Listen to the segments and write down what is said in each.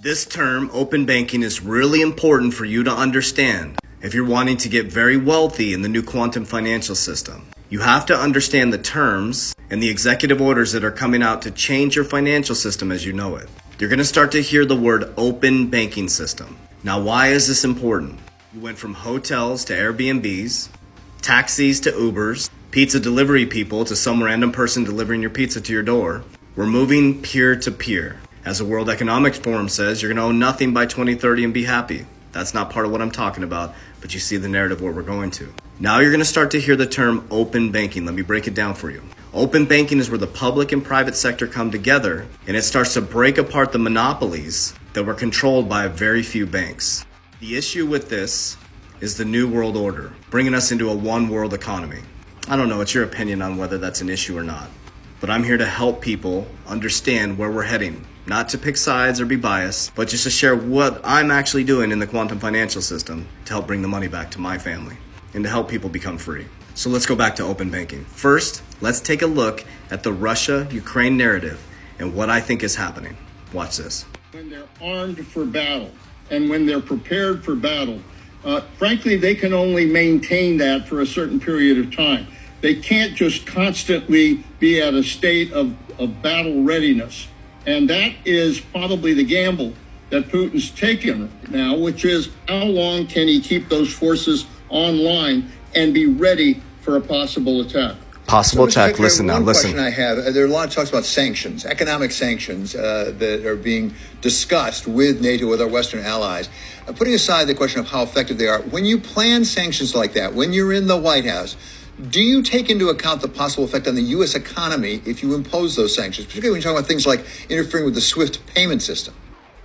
This term, open banking, is really important for you to understand if you're wanting to get very wealthy in the new quantum financial system. You have to understand the terms and the executive orders that are coming out to change your financial system as you know it. You're going to start to hear the word open banking system. Now, why is this important? You went from hotels to Airbnbs, taxis to Ubers, pizza delivery people to some random person delivering your pizza to your door. We're moving peer to peer. As the World Economic Forum says, you're going to own nothing by 2030 and be happy. That's not part of what I'm talking about, but you see the narrative where we're going to. Now you're going to start to hear the term open banking. Let me break it down for you. Open banking is where the public and private sector come together, and it starts to break apart the monopolies that were controlled by a very few banks. The issue with this is the New World Order, bringing us into a one-world economy. I don't know, it's your opinion on whether that's an issue or not, but I'm here to help people understand where we're heading. Not to pick sides or be biased, but just to share what I'm actually doing in the quantum financial system to help bring the money back to my family and to help people become free. So let's go back to open banking. First, let's take a look at the Russia-Ukraine narrative and what I think is happening. Watch this. When they're armed for battle and when they're prepared for battle, frankly, they can only maintain that for a certain period of time. They can't just constantly be at a state of battle readiness. And that is probably the gamble that Putin's taken now, which is how long can he keep those forces online and be ready for a possible attack? Possible attack. Listen now, listen. One question I have, there are a lot of talks about sanctions, economic sanctions that are being discussed with NATO, with our Western allies. Putting aside the question of how effective they are, when you plan sanctions like that, when you're in the White House, do you take into account the possible effect on the U.S. economy if you impose those sanctions, particularly when you talk about things like interfering with the SWIFT payment system?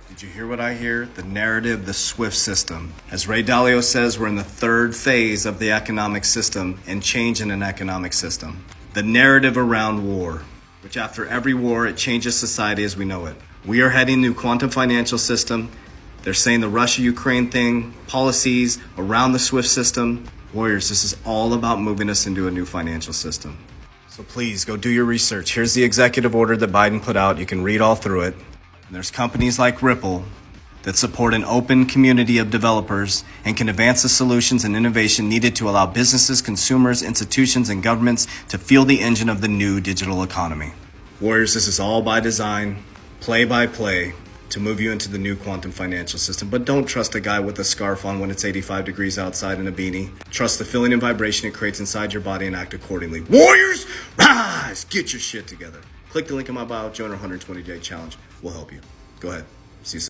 Did you hear what I hear? The narrative, the SWIFT system. As Ray Dalio says, we're in the third phase of the economic system and change in an economic system. The narrative around war, which after every war, it changes society as we know it. We are heading to quantum financial system. They're saying the Russia-Ukraine thing, policies around the SWIFT system. Warriors, this is all about moving us into a new financial system. So please go do your research. Here's the executive order that Biden put out. You can read all through it. And there's companies like Ripple that support an open community of developers and can advance the solutions and innovation needed to allow businesses, consumers, institutions, and governments to fuel the engine of the new digital economy. Warriors, this is all by design, play by play, to move you into the new quantum financial system. But don't trust a guy with a scarf on when it's 85 degrees outside and a beanie. Trust the feeling and vibration it creates inside your body and act accordingly. Warriors, rise! Get your shit together. Click the link in my bio, join our 120-day challenge. We'll help you. Go ahead. See you soon.